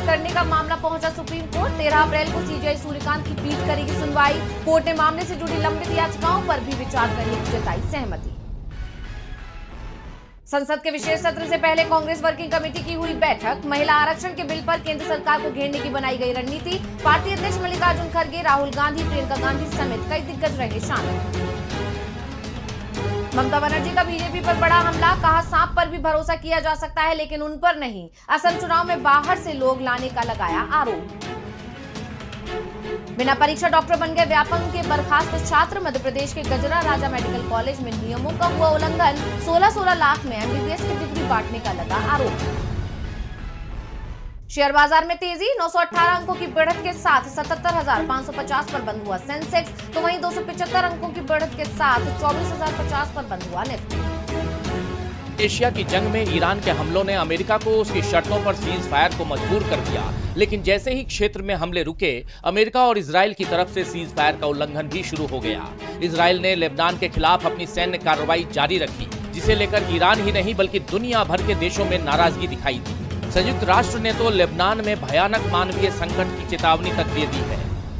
करने का मामला पहुंचा सुप्रीम कोर्ट। 13 अप्रैल को सीजेआई सूर्यकांत की पीठ करेगी सुनवाई। कोर्ट ने मामले से जुड़ी लंबित याचिकाओं पर भी विचार करने की जताई सहमति। संसद के विशेष सत्र से पहले कांग्रेस वर्किंग कमेटी की हुई बैठक। महिला आरक्षण के बिल पर केंद्र सरकार को घेरने की बनाई गई रणनीति। पार्टी अध्यक्ष मल्लिकार्जुन खड़गे, राहुल गांधी, प्रियंका गांधी समेत कई दिग्गज रहे शामिल। ममता बनर्जी का बीजेपी पर बड़ा हमला। कहा, सांप पर भी भरोसा किया जा सकता है लेकिन उन पर नहीं। असम चुनाव में बाहर से लोग लाने का लगाया आरोप। बिना परीक्षा डॉक्टर बन गए व्यापम के बर्खास्त छात्र। मध्य प्रदेश के गजरा राजा मेडिकल कॉलेज में नियमों का हुआ उल्लंघन। 16-16 लाख में एमबीबीएस की डिग्री बांटने का लगा आरोप। शेयर बाजार में तेजी। 918 अंकों की बढ़त के साथ 77,550 पर बंद हुआ सेंसेक्स, तो वहीं 275 अंकों की बढ़त के साथ 24,050 पर बंद हुआ निफ्टी। एशिया की जंग में ईरान के हमलों ने अमेरिका को उसकी शर्तों पर सीज फायर को मजबूर कर दिया, लेकिन जैसे ही क्षेत्र में हमले रुके, अमेरिका और इजराइल की तरफ से सीज फायर का उल्लंघन भी शुरू हो गया। इजराइल ने लेबनान के खिलाफ अपनी सैन्य कार्रवाई जारी रखी, जिसे लेकर ईरान ही नहीं बल्कि दुनिया भर के देशों में नाराजगी दिखाई दी। संयुक्त राष्ट्र ने तो लेबनान में भयानक मानवीय संकट की चेतावनी तक दे दी है,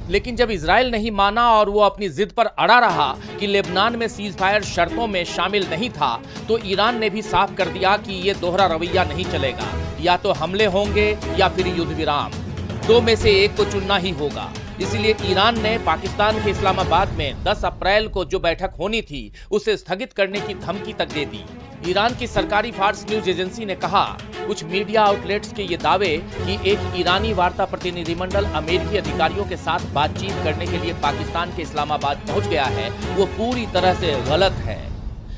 लेकिन जब इजराइल नहीं माना और वो अपनी जिद पर अड़ा रहा कि लेबनान में सीज फायर शर्तों में शामिल नहीं था, तो ईरान ने भी साफ कर दिया कि ये दोहरा रवैया नहीं चलेगा। या तो हमले होंगे या फिर युद्ध विराम, दो में से एक को चुनना ही होगा। इसलिए ईरान ने पाकिस्तान के इस्लामाबाद में 10 अप्रैल को जो बैठक होनी थी, उसे स्थगित करने की धमकी तक दे दी। ईरान की सरकारी फार्स न्यूज एजेंसी ने कहा, कुछ मीडिया आउटलेट्स के ये दावे कि एक ईरानी वार्ता प्रतिनिधिमंडल अमेरिकी अधिकारियों के साथ बातचीत करने के लिए पाकिस्तान के इस्लामाबाद पहुंच गया है, वो पूरी तरह से गलत है।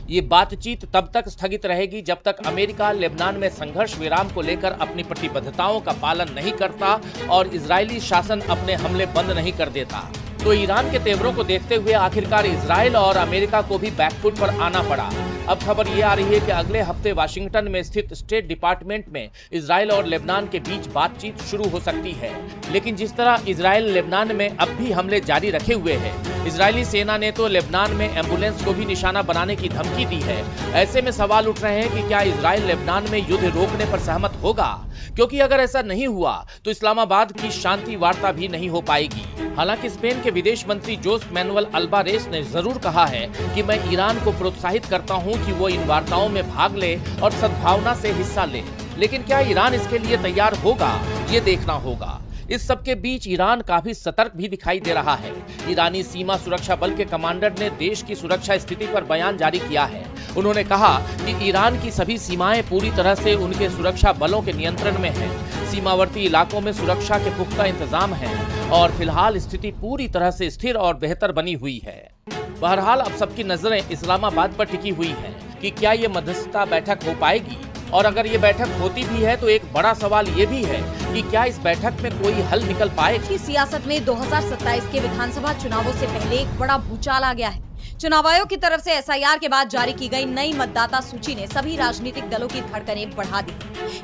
ये बातचीत तब तक स्थगित रहेगी जब तक अमेरिका लेबनान में संघर्ष विराम को लेकर अपनी प्रतिबद्धताओं का पालन नहीं करता और इजरायली शासन अपने हमले बंद नहीं कर देता। तो ईरान के तेवरों को देखते हुए आखिरकार इजराइल और अमेरिका को भी बैकफुट पर आना पड़ा। अब खबर ये आ रही है कि अगले हफ्ते वाशिंगटन में स्थित स्टेट डिपार्टमेंट में इजराइल और लेबनान के बीच बातचीत शुरू हो सकती है। लेकिन जिस तरह इजराइल लेबनान में अब भी हमले जारी रखे हुए है, इजरायली सेना ने तो लेबनान में एम्बुलेंस को भी निशाना बनाने की धमकी दी है। ऐसे में सवाल उठ रहे हैं कि क्या इजराइल लेबनान में युद्ध रोकने पर सहमत होगा? क्योंकि अगर ऐसा नहीं हुआ तो इस्लामाबाद की शांति वार्ता भी नहीं हो पाएगी। हालांकि स्पेन के विदेश मंत्री जोस मैनुअल अल्बारेस ने जरूर कहा है कि मैं ईरान को प्रोत्साहित करता हूं कि वो इन वार्ताओं में भाग ले और सद्भावना से हिस्सा ले। लेकिन क्या ईरान इसके लिए तैयार होगा, ये देखना होगा। इस सब के बीच ईरान काफी सतर्क भी दिखाई दे रहा है। ईरानी सीमा सुरक्षा बल के कमांडर ने देश की सुरक्षा स्थिति पर बयान जारी किया है। उन्होंने कहा कि ईरान की सभी सीमाएं पूरी तरह से उनके सुरक्षा बलों के नियंत्रण में हैं। सीमावर्ती इलाकों में सुरक्षा के पुख्ता इंतजाम हैं और फिलहाल स्थिति पूरी तरह से स्थिर और बेहतर बनी हुई है। बहरहाल अब सबकी नजरें इस्लामाबाद पर टिकी हुई हैं कि क्या ये मध्यस्थता बैठक हो पाएगी, और अगर ये बैठक होती भी है तो एक बड़ा सवाल ये भी है कि क्या इस बैठक में कोई हल निकल पाएगी। सियासत में 2027 के विधानसभा चुनावों से पहले एक बड़ा भूचाल आ गया है। चुनाव आयोग की तरफ से एसआईआर के बाद जारी की गई नई मतदाता सूची ने सभी राजनीतिक दलों की धड़कनें बढ़ा दी।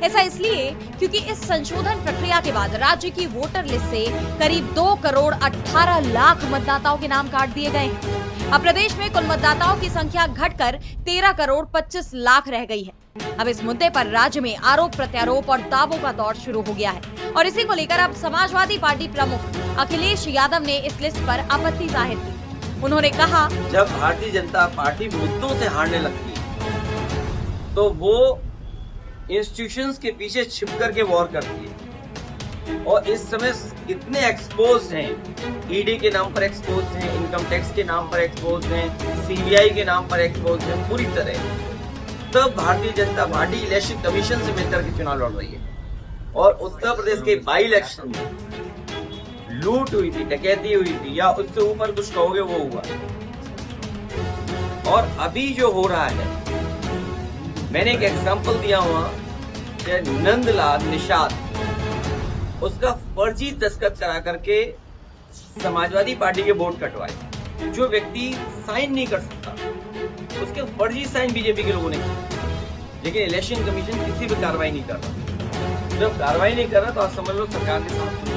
ऐसा इसलिए क्योंकि इस संशोधन प्रक्रिया के बाद राज्य की वोटर लिस्ट से करीब 2 करोड़ 18 लाख मतदाताओं के नाम काट दिए गए हैं। अब प्रदेश में कुल मतदाताओं की संख्या घटकर 13 करोड़ 25 लाख रह गई है। अब इस मुद्दे पर राज्य में आरोप प्रत्यारोप और दावों का दौर शुरू हो गया है और इसी को लेकर अब समाजवादी पार्टी प्रमुख अखिलेश यादव ने इस लिस्ट पर आपत्ति जाहिर की। उन्होंने कहा, जब भारतीय जनता पार्टी मुद्दों से हारने लगती है तो वो इंस्टीट्यूशंस के पीछे छिप करके वॉर करती है। और इस समय इतने एक्सपोज हैं, ईडी के नाम पर एक्सपोज हैं, इनकम टैक्स के नाम पर एक्सपोज हैं, सीबीआई के नाम पर एक्सपोज हैं पूरी तरह। तब Bharatiya Janata party election commission से मिलकर के चुनाव लड़ रही है और उत्तर प्रदेश के बाई इलेक्शन में लूट हुई थी, डकैती हुई थी, या उससे ऊपर कुछ कहोगे वो हुआ। और अभी जो हो रहा है, मैंने एक एग्जांपल दिया हुआ, नंदलाल निषाद, उसका फर्जी दस्तखत करा करके समाजवादी पार्टी के वोट कटवाए। जो व्यक्ति साइन नहीं कर सकता उसके फर्जी साइन बीजेपी के लोगों ने किया, लेकिन इलेक्शन कमीशन किसी भी कार्रवाई नहीं कर रहा। जब कार्रवाई नहीं कर रहा तो आप समझ लो सरकार के साथ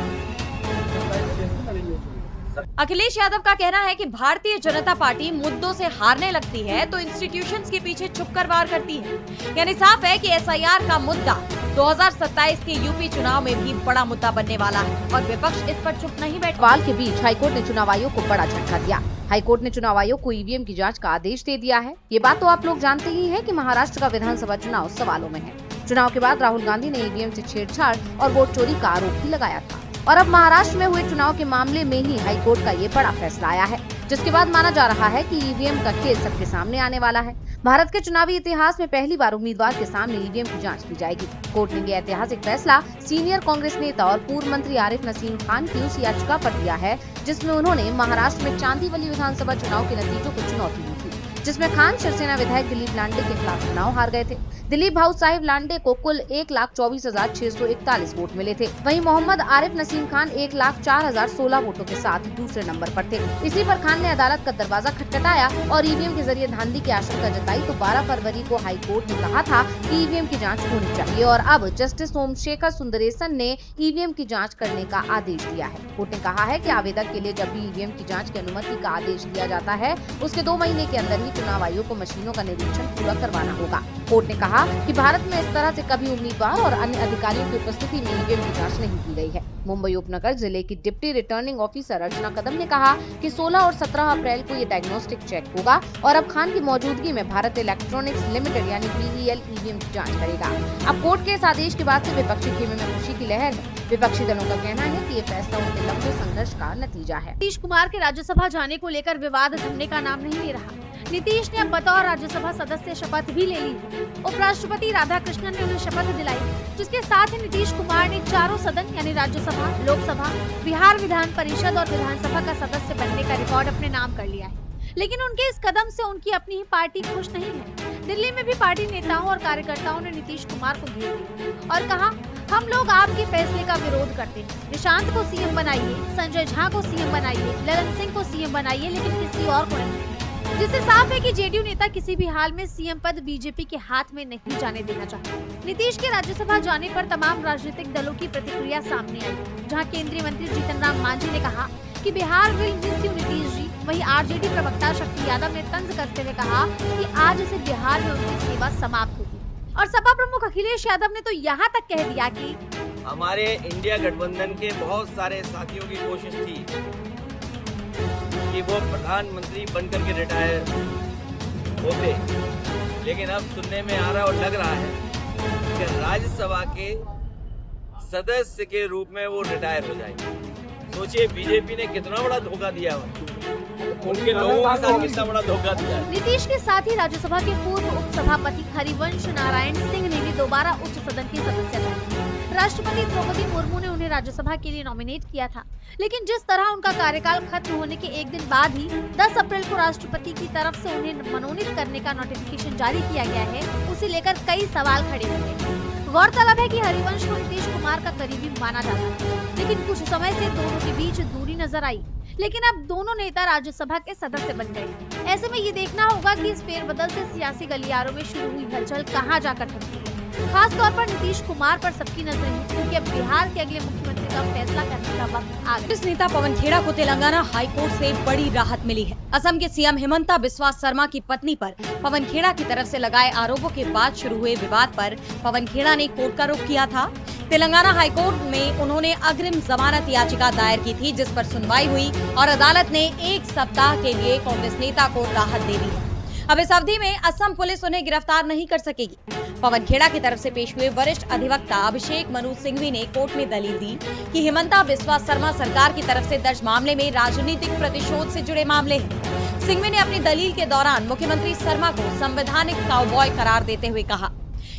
अखिलेश यादव का कहना है कि भारतीय जनता पार्टी मुद्दों से हारने लगती है तो इंस्टीट्यूशंस के पीछे छुपकर वार करती है। यानी साफ है कि एसआईआर का मुद्दा 2027 के यूपी चुनाव में भी बड़ा मुद्दा बनने वाला है और विपक्ष इस पर चुप नहीं बैठा। सवाल के बीच हाईकोर्ट ने चुनाव आयोग को बड़ा झटका दिया। हाईकोर्ट ने चुनाव आयोग को ईवीएम की जांच का आदेश दे दिया है। ये बात तो आप लोग जानते ही है कि महाराष्ट्र का विधानसभा चुनाव सवालों में है। चुनाव के बाद राहुल गांधी ने ईवीएम से छेड़छाड़ और वोट चोरी का आरोप भी लगाया था और अब महाराष्ट्र में हुए चुनाव के मामले में ही हाईकोर्ट का ये बड़ा फैसला आया है, जिसके बाद माना जा रहा है कि ईवीएम का केस सबके सामने आने वाला है। भारत के चुनावी इतिहास में पहली बार उम्मीदवार के सामने ईवीएम की जांच की जाएगी। कोर्ट ने ये ऐतिहासिक फैसला सीनियर कांग्रेस नेता और पूर्व मंत्री आरिफ नसीम खान की उस याचिका पर दिया है जिसमें उन्होंने महाराष्ट्र में चांदीवली विधानसभा चुनाव के नतीजों को चुनौती दी थी, जिसमें खान शिवसेना विधायक दिलीप लांडे के खिलाफ चुनाव हार गए थे। दिलीप भाऊ साहिब लांडे को कुल 1,24,641 वोट मिले थे। वहीं मोहम्मद आरिफ नसीम खान 1,04,016 वोटों के साथ दूसरे नंबर पर थे। इसी पर खान ने अदालत का दरवाजा खटखटाया और ईवीएम के जरिए धांधली की आशंका जताई तो 12 फरवरी को हाई कोर्ट ने कहा था कि ईवीएम की जांच होनी चाहिए और अब जस्टिस सोमशेखर सुंदरेसन ने ईवीएम की जांच करने का आदेश दिया है। कोर्ट ने कहा है कि आवेदक के लिए जब भी ईवीएम की जांच की अनुमति का आदेश दिया जाता है उसके 2 महीने के अंदर ही चुनाव आयोग को मशीनों का निरीक्षण पूरा करवाना होगा। कोर्ट ने कहा कि भारत में इस तरह से कभी उम्मीदवार और अन्य अधिकारियों की उपस्थिति में ईवीएम की जांच नहीं की गई है। मुंबई उपनगर जिले की डिप्टी रिटर्निंग ऑफिसर अर्चना कदम ने कहा कि 16 और 17 अप्रैल को ये डायग्नोस्टिक चेक होगा और अब खान की मौजूदगी में भारत इलेक्ट्रॉनिक्स लिमिटेड यानी BEL ईवीएम की जांच करेगा। अब कोर्ट के इस आदेश के बाद से विपक्षी खेमे में खुशी की लहर है। विपक्षी दलों का कहना है कि ये फैसला उनके लंबे संघर्ष का नतीजा है। नीतीश कुमार के राज्यसभा जाने को लेकर विवाद थमने का नाम नहीं ले रहा। नीतीश ने अब बतौर राज्यसभा सदस्य शपथ भी ले ली है। उपराष्ट्रपति राधाकृष्णन ने उन्हें शपथ दिलाई, जिसके साथ ही नीतीश कुमार ने चारों सदन यानी राज्यसभा, लोकसभा, बिहार विधान परिषद और विधानसभा का सदस्य बनने का रिकॉर्ड अपने नाम कर लिया है। लेकिन उनके इस कदम से उनकी अपनी ही पार्टी खुश नहीं है। दिल्ली में भी पार्टी नेताओं और कार्यकर्ताओं ने नीतीश कुमार को घेर लिया और कहा, हम लोग आपके फैसले का विरोध करते हैं। निशांत को सीएम बनाइए, संजय झा को सीएम बनाइए, ललन सिंह को सीएम बनाइए, लेकिन किसी और को नहीं। जिससे साफ है कि जेडीयू नेता किसी भी हाल में सीएम पद बीजेपी के हाथ में नहीं जाने देना चाहते। नीतीश के राज्यसभा जाने पर तमाम राजनीतिक दलों की प्रतिक्रिया सामने आई, जहां केंद्रीय मंत्री जीतन राम मांझी ने कहा कि Bihar will miss you Nitish ji. वहीं आरजेडी प्रवक्ता शक्ति यादव ने तंज करते हुए कहा कि आज से बिहार में उनकी सेवा समाप्त होगी। और सपा प्रमुख अखिलेश यादव ने तो यहाँ तक कह दिया कि हमारे इंडिया गठबंधन के बहुत सारे साथियों की कोशिश थी कि वो प्रधानमंत्री बनकर के रिटायर होते, लेकिन अब सुनने में आ रहा और लग रहा है कि राज्यसभा के सदस्य के रूप में वो रिटायर हो जाएंगे। सोचिए बीजेपी ने कितना बड़ा धोखा दिया, उनके लोगों के साथ कितना बड़ा धोखा दिया। नीतीश के साथ ही राज्यसभा के पूर्व उपसभापति हरिवंश नारायण सिंह ने भी दोबारा उच्च सदन की सदस्यता ली। राष्ट्रपति द्रौपदी मुर्मू ने उन्हें राज्यसभा के लिए नॉमिनेट किया था, लेकिन जिस तरह उनका कार्यकाल खत्म होने के एक दिन बाद ही 10 अप्रैल को राष्ट्रपति की तरफ से उन्हें मनोनीत करने का नोटिफिकेशन जारी किया गया है, उसे लेकर कई सवाल खड़े हुए। गौरतलब है कि हरिवंश को नीतीश कुमार का करीबी माना जाता है, लेकिन कुछ समय से दोनों के बीच दूरी नजर आई। लेकिन अब दोनों नेता राज्यसभा के सदस्य बन गए। ऐसे में ये देखना होगा कि इस फेरबदल से सियासी गलियारों में शुरू हुई हलचल कहां जाकर थमती है। खास तौर पर नीतीश कुमार पर सबकी नजर है, क्योंकि अब बिहार के अगले मुख्यमंत्री का फैसला करने का वक्त आ गया। इस नेता पवन खेड़ा को तेलंगाना हाईकोर्ट से बड़ी राहत मिली है। असम के सीएम हिमंता बिस्वा शर्मा की पत्नी पर पवन खेड़ा की तरफ से लगाए आरोपों के बाद शुरू हुए विवाद पर पवन खेड़ा ने कोर्ट का रुख किया था। तेलंगाना हाईकोर्ट में उन्होंने अग्रिम जमानत याचिका दायर की थी, जिस पर सुनवाई हुई और अदालत ने 1 सप्ताह के लिए कांग्रेस नेता को राहत दे दी है। अब इस अवधि में असम पुलिस उन्हें गिरफ्तार नहीं कर सकेगी। पवन खेड़ा की तरफ से पेश हुए वरिष्ठ अधिवक्ता अभिषेक मनु सिंघवी ने कोर्ट में दलील दी कि हिमंता बिस्वा शर्मा सरकार की तरफ से दर्ज मामले में राजनीतिक प्रतिशोध से जुड़े मामले हैं। सिंघवी ने अपनी दलील के दौरान मुख्यमंत्री शर्मा को संवैधानिक काउबॉय करार देते हुए कहा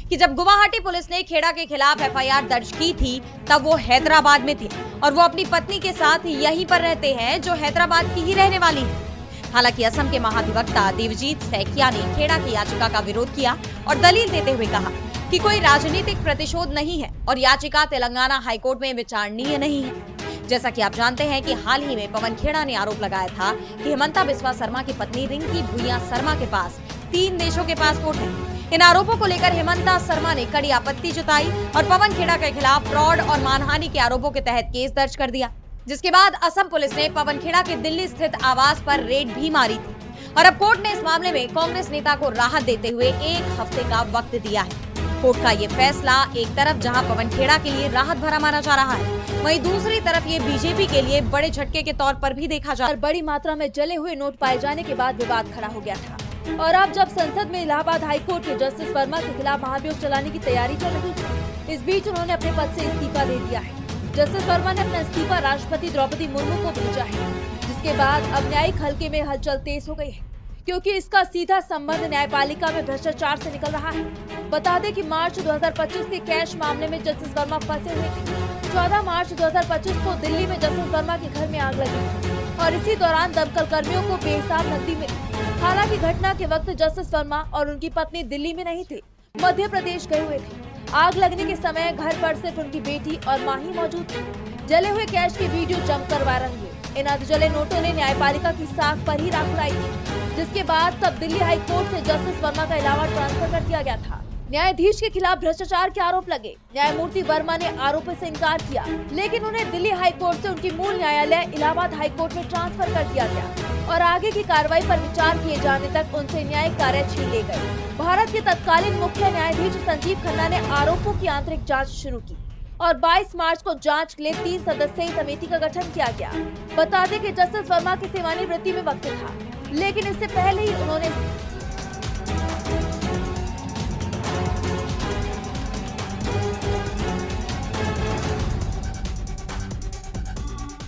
कि जब गुवाहाटी पुलिस ने खेड़ा के खिलाफ FIR दर्ज की थी तब वो हैदराबाद में थे और वो अपनी पत्नी के साथ यहीं पर रहते हैं, जो हैदराबाद की ही रहने वाली है। हालांकि असम के महाधिवक्ता देवजीत सैकिया ने खेड़ा की याचिका का विरोध किया और दलील देते हुए कहा कि कोई राजनीतिक प्रतिशोध नहीं है और याचिका तेलंगाना हाईकोर्ट में विचारणीय नहीं है। जैसा कि आप जानते हैं कि हाल ही में पवन खेड़ा ने आरोप लगाया था कि हिमंता बिस्वा शर्मा की पत्नी रिंकी भुइयां शर्मा के पास 3 देशों के पासपोर्ट हैं। इन आरोपों को लेकर हिमंता शर्मा ने कड़ी आपत्ति जताई और पवन खेड़ा के खिलाफ फ्रॉड और मानहानि के आरोपों के तहत केस दर्ज कर दिया। जिसके बाद असम पुलिस ने पवनखेड़ा के दिल्ली स्थित आवास पर रेड भी मारी थी और अब कोर्ट ने इस मामले में कांग्रेस नेता को राहत देते हुए 1 हफ्ते का वक्त दिया है। कोर्ट का ये फैसला एक तरफ जहां पवनखेड़ा के लिए राहत भरा माना जा रहा है, वहीं दूसरी तरफ ये बीजेपी के लिए बड़े झटके के तौर पर भी देखा जा रहा है। बड़ी मात्रा में जले हुए नोट पाए जाने के बाद विवाद खड़ा हो गया था और अब जब संसद में इलाहाबाद हाईकोर्ट के जस्टिस वर्मा के खिलाफ महाभियोग चलाने की तैयारी चल रही है, इस बीच उन्होंने अपने पद से इस्तीफा दे दिया है। जस्टिस वर्मा ने अपना इस्तीफा राष्ट्रपति द्रौपदी मुर्मू को भेजा है, जिसके बाद अब न्यायिक हलके में हलचल तेज हो गई है, क्योंकि इसका सीधा संबंध न्यायपालिका में भ्रष्टाचार से निकल रहा है। बता दें कि मार्च 2025 के कैश मामले में जस्टिस वर्मा फंसे हुए थे। 14 मार्च 2025 को दिल्ली में जस्टिस वर्मा के घर में आग लगी थी और इसी दौरान दमकल कर्मियों को बेहिसाब नकदी मिली। हालांकि घटना के वक्त जस्टिस वर्मा और उनकी पत्नी दिल्ली में नहीं थे, मध्य प्रदेश गए हुए थे। आग लगने के समय घर पर सिर्फ उनकी बेटी और मां ही मौजूद थी। जले हुए कैश की वीडियो जमकर वायरल हुए। इन अधजले नोटों ने न्यायपालिका की साख पर ही राख उड़ाई थी, जिसके बाद तब दिल्ली हाई कोर्ट से जस्टिस वर्मा का इलाहाबाद ट्रांसफर कर दिया गया था। न्यायाधीश के खिलाफ भ्रष्टाचार के आरोप लगे। न्यायमूर्ति वर्मा ने आरोपों से इनकार किया, लेकिन उन्हें दिल्ली हाई कोर्ट से उनकी मूल न्यायालय इलाहाबाद हाई कोर्ट में ट्रांसफर कर दिया गया और आगे की कार्रवाई पर विचार किए जाने तक उनसे न्यायिक कार्य छीन लिए गए। भारत के तत्कालीन मुख्य न्यायाधीश संजीव खन्ना ने आरोपों की आंतरिक जाँच शुरू की और 22 मार्च को जांच के लिए 3 सदस्यीय समिति का गठन किया गया। बता दें कि जस्टिस वर्मा की सेवानिवृत्ति में वक्त था, लेकिन इससे पहले ही उन्होंने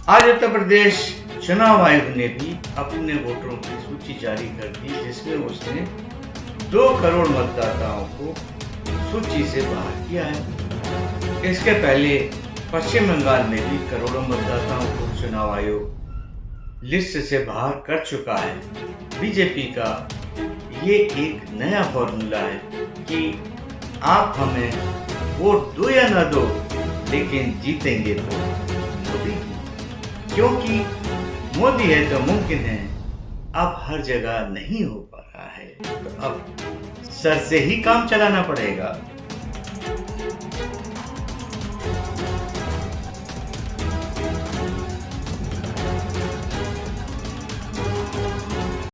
आज उत्तर प्रदेश चुनाव आयोग ने भी अपने वोटरों की सूची जारी कर दी, जिसमें उसने 2 करोड़ मतदाताओं को सूची से बाहर किया है। इसके पहले पश्चिम बंगाल में भी करोड़ों मतदाताओं को चुनाव आयोग लिस्ट से बाहर कर चुका है। बीजेपी का ये एक नया फॉर्मूला है कि आप हमें वोट दो या ना दो, लेकिन जीतेंगे तो मोदी, क्योंकि मोदी है तो मुमकिन है। अब हर जगह नहीं हो पा रहा है, तो अब सर से ही काम चलाना पड़ेगा।